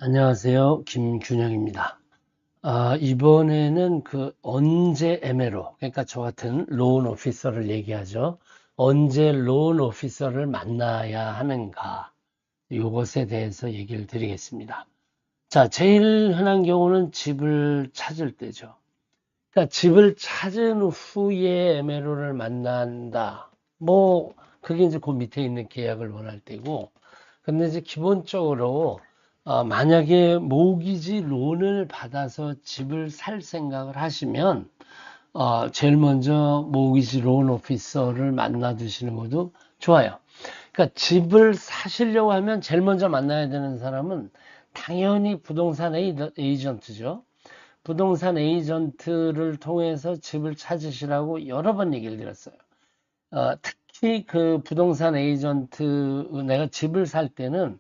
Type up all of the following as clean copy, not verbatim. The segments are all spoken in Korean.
안녕하세요. 김균영입니다. 이번에는 그 언제 MLO, 그러니까 저 같은 로운 오피서를 얘기하죠. 언제 로운 오피서를 만나야 하는가, 이것에 대해서 얘기를 드리겠습니다. 자, 제일 흔한 경우는 집을 찾을 때죠. 그러니까 집을 찾은 후에 MLO를 만난다. 뭐, 그게 이제 그 밑에 있는 계약을 원할 때고, 근데 이제 기본적으로 만약에 모기지 론을 받아서 집을 살 생각을 하시면 제일 먼저 모기지 론 오피서를 만나 두시는 것도 좋아요. 그러니까 집을 사시려고 하면 제일 먼저 만나야 되는 사람은 당연히 부동산 에이전트죠. 부동산 에이전트를 통해서 집을 찾으시라고 여러 번 얘기를 드렸어요. 특히 그 부동산 에이전트, 내가 집을 살 때는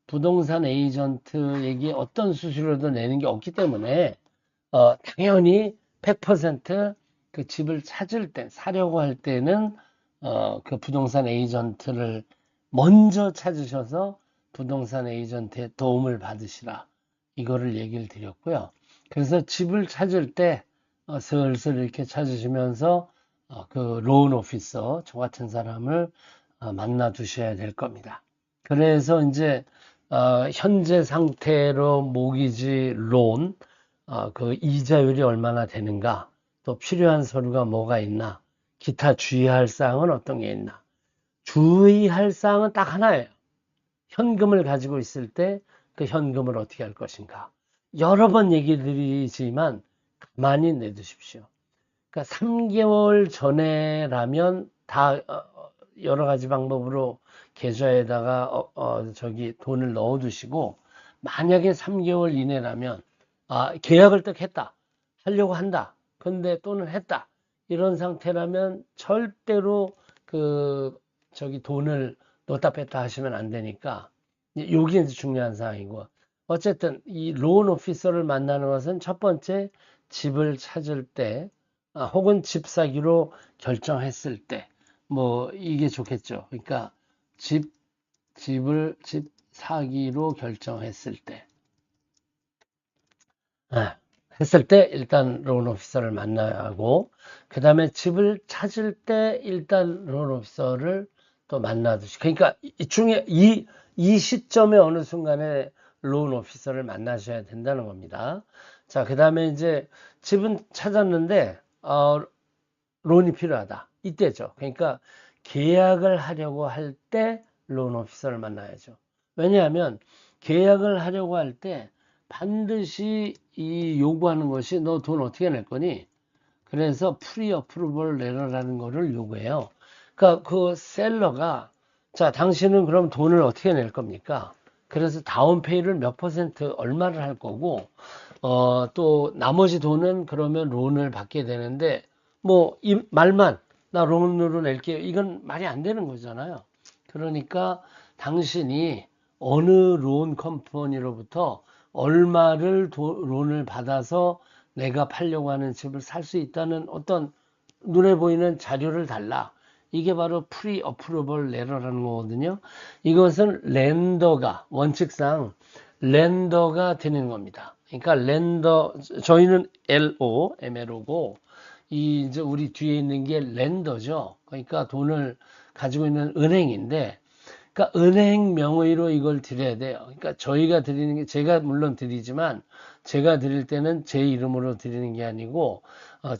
부동산 에이전트에게 어떤 수수료도 내는 게 없기 때문에 당연히 100%그 집을 찾을 때, 사려고 할 때는 그 부동산 에이전트를 먼저 찾으셔서 부동산 에이전트의 도움을 받으시라. 이거를 얘기를 드렸고요. 그래서 집을 찾을 때 슬슬 이렇게 찾으시면서 그 로운 오피서, 저 같은 사람을 만나 두셔야 될 겁니다. 그래서 이제 현재 상태로 모기지 론, 그 이자율이 얼마나 되는가, 또 필요한 서류가 뭐가 있나, 기타 주의할 사항은 어떤 게 있나. 주의할 사항은 딱 하나예요. 현금을 가지고 있을 때 그 현금을 어떻게 할 것인가. 여러 번 얘기 드리지만 가만히 내두십시오. 그러니까 3개월 전에라면 다 여러 가지 방법으로 계좌에다가 저기 돈을 넣어 두시고, 만약에 3개월 이내라면 계약을 딱 했다, 하려고 한다, 근데 또는 했다, 이런 상태라면 절대로 그 저기 돈을 넣었다 뺐다 하시면 안 되니까, 요게 이제 중요한 사항이고, 어쨌든 이 로은 오피서를 만나는 것은 첫 번째, 집을 찾을 때 혹은 집 사기로 결정했을 때, 뭐 이게 좋겠죠. 그러니까 집 집 사기로 결정했을 때, 아, 했을 때 일단 론 오피서를 만나야 하고, 그 다음에 집을 찾을 때 일단 론 오피서를 또 만나듯이, 그러니까 이 중에 이 시점에 어느 순간에 론 오피서를 만나셔야 된다는 겁니다. 자, 그 다음에 이제 집은 찾았는데 론이 필요하다, 이때죠. 그러니까 계약을 하려고 할 때 론 오피서를 만나야죠. 왜냐하면 계약을 하려고 할 때 반드시 이 요구하는 것이, 너 돈 어떻게 낼 거니? 그래서 프리 어프루벌 레터라는 거를 요구해요. 그러니까 그 셀러가, 자, 당신은 그럼 돈을 어떻게 낼 겁니까? 그래서 다운페이를 몇 퍼센트 얼마를 할 거고, 또 나머지 돈은 그러면 론을 받게 되는데, 뭐 이 말만 나 론으로 낼게요, 이건 말이 안 되는 거잖아요. 그러니까 당신이 어느 론 컴퍼니로부터 얼마를 론을 받아서 내가 팔려고 하는 집을 살 수 있다는 어떤 눈에 보이는 자료를 달라. 이게 바로 프리 어프로벌 레터라는 거거든요. 이것은 렌더가, 원칙상 렌더가 되는 겁니다. 그러니까 렌더, 저희는 MLO고, 이 이제 우리 뒤에 있는 게 렌더죠. 그러니까 돈을 가지고 있는 은행인데, 그러니까 은행 명의로 이걸 드려야 돼요. 그러니까 저희가 드리는 게, 제가 물론 드리지만 제가 드릴 때는 제 이름으로 드리는 게 아니고,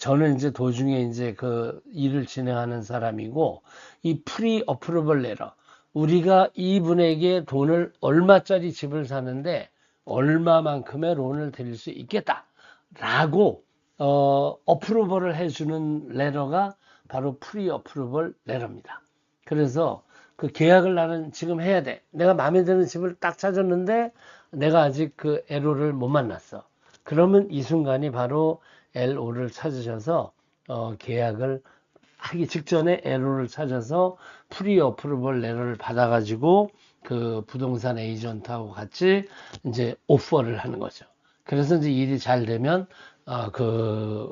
저는 이제 도중에 이제 그 일을 진행하는 사람이고, 이 프리 어프로벌 레터, 우리가 이분에게 돈을 얼마짜리 집을 사는데 얼마만큼의 론을 드릴 수 있겠다라고 어프로벌을 해주는 레터가 바로 프리 어프로벌 레터입니다. 그래서 그 계약을 나는 지금 해야 돼. 내가 마음에 드는 집을 딱 찾았는데 내가 아직 그 LO를 못 만났어. 그러면 이 순간이 바로 LO를 찾으셔서 계약을 하기 직전에 LO를 찾아서 프리 어프로벌 레터를 받아가지고 그 부동산 에이전트하고 같이 이제 오퍼를 하는 거죠. 그래서 이제 일이 잘 되면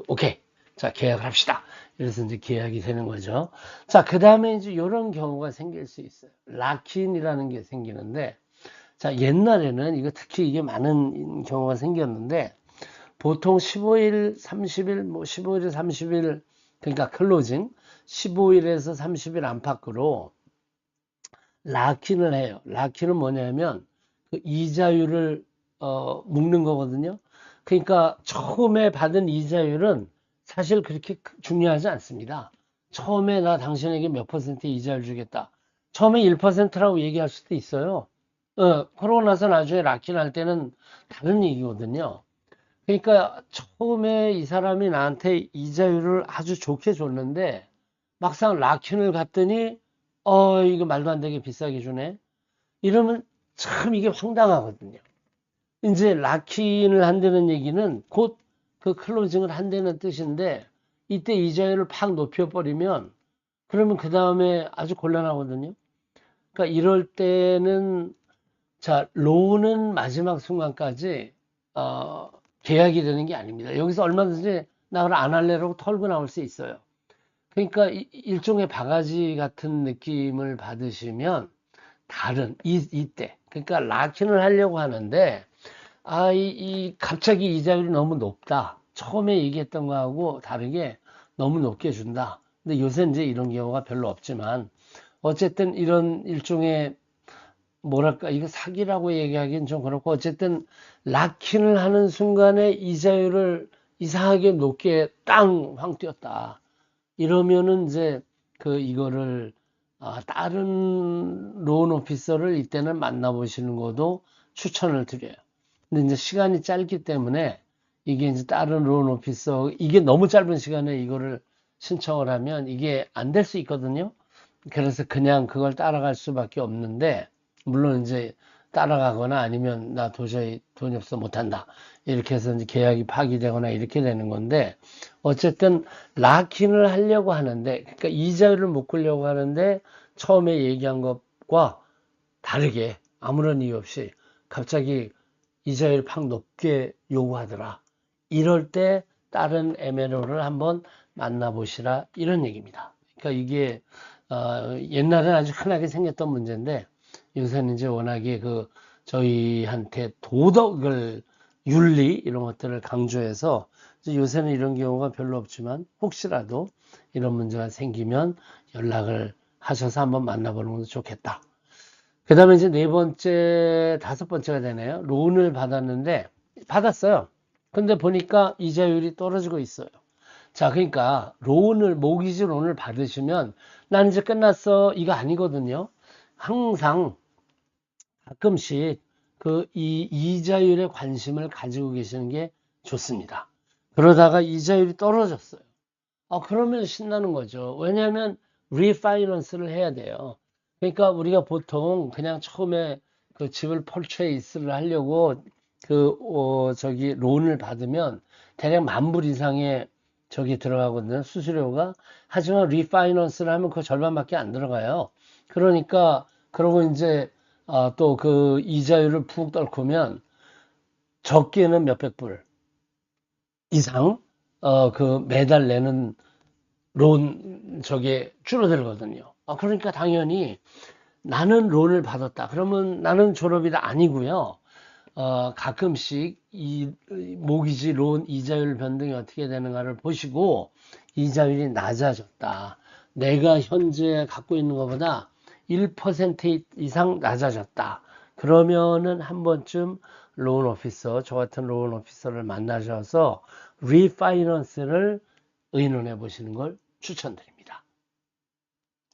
오케이, 자, 계약을 합시다. 그래서 이제 계약이 되는 거죠. 자, 그 다음에 이제 이런 경우가 생길 수 있어요. 락인이라는 게 생기는데, 자, 옛날에는 이거 특히 이게 많은 경우가 생겼는데 보통 15일, 30일, 뭐 15일, 30일 그러니까 클로징 15일에서 30일 안팎으로 락인을 해요. 락인은 뭐냐면 그 이자율을 묶는 거거든요. 그러니까 처음에 받은 이자율은 사실 그렇게 중요하지 않습니다. 처음에 나 당신에게 몇 퍼센트 이자율 주겠다. 처음에 1%라고 얘기할 수도 있어요. 그러고 나서 나중에 락인 할 때는 다른 얘기거든요. 그러니까 처음에 이 사람이 나한테 이자율을 아주 좋게 줬는데 막상 락킨을 갔더니 이거 말도 안 되게 비싸게 주네. 이러면 참 이게 황당하거든요. 이제 락킨을 한다는 얘기는 곧 그 클로징을 한다는 뜻인데 이때 이자율을 팍 높여버리면 그러면 그 다음에 아주 곤란하거든요. 그러니까 이럴 때는 자, 로우는 마지막 순간까지 어, 계약이 되는 게 아닙니다. 여기서 얼마든지 나 그걸 안 할래라고 털고 나올 수 있어요. 그러니까 일종의 바가지 같은 느낌을 받으시면 다른 이때 그러니까 락인을 하려고 하는데 이 갑자기 이자율이 너무 높다. 처음에 얘기했던 거하고 다르게 너무 높게 준다. 근데 요새 이제 이런 경우가 별로 없지만 어쨌든 이런 일종의 뭐랄까 이거 사기라고 얘기하기는 좀 그렇고 어쨌든 락인을 하는 순간에 이자율을 이상하게 높게 땅 황 뛰었다. 이러면은 이제 그 이거를 다른 로운 오피서를 이때는 만나보시는 것도 추천을 드려요. 근데 이제 시간이 짧기 때문에 이게 이제 다른 로운 오피서 이게 너무 짧은 시간에 이거를 신청을 하면 이게 안 될 수 있거든요. 그래서 그냥 그걸 따라갈 수밖에 없는데 물론 이제 따라가거나 아니면 나 도저히 돈이 없어 못한다 이렇게 해서 이제 계약이 파기되거나 이렇게 되는 건데 어쨌든 락인을 하려고 하는데 그러니까 이자율을 묶으려고 하는데 처음에 얘기한 것과 다르게 아무런 이유 없이 갑자기 이자율 팍 높게 요구하더라. 이럴 때 다른 MLO를 한번 만나보시라 이런 얘기입니다. 그러니까 이게 옛날에는 아주 흔하게 생겼던 문제인데 요새는 이제 워낙에 그 저희한테 도덕을 윤리 이런 것들을 강조해서 요새는 이런 경우가 별로 없지만 혹시라도 이런 문제가 생기면 연락을 하셔서 한번 만나보는 것도 좋겠다. 그 다음에 이제 네 번째, 다섯 번째가 되네요. 론을 받았어요. 근데 보니까 이자율이 떨어지고 있어요. 자, 그러니까 모기지 론을 받으시면 난 이제 끝났어. 이거 아니거든요. 항상 가끔씩 그 이 이자율에 관심을 가지고 계시는 게 좋습니다. 그러다가 이자율이 떨어졌어요. 그러면 신나는 거죠. 왜냐하면 리파이낸스를 해야 돼요. 그러니까 우리가 보통 그냥 처음에 그 집을 펄처이스를 하려고 저기 론을 받으면 대략 10,000불 이상의 저기 들어가거든요. 수수료가. 하지만 리파이낸스를 하면 그 절반밖에 안 들어가요. 그러니까 그러고 이제 또 그 이자율을 푹 떨구면 적게는 몇백 불 이상 그 매달 내는 론 저게 줄어들거든요. 그러니까 당연히 나는 론을 받았다. 그러면 나는 졸업이다 아니고요. 가끔씩 이 모기지 론 이자율 변동이 어떻게 되는가를 보시고 이자율이 낮아졌다. 내가 현재 갖고 있는 것보다 1% 이상 낮아졌다. 그러면은 한 번쯤 론 오피서, 저 같은 론 오피서를 만나셔서 리파이낸스를 의논해 보시는 걸 추천드립니다.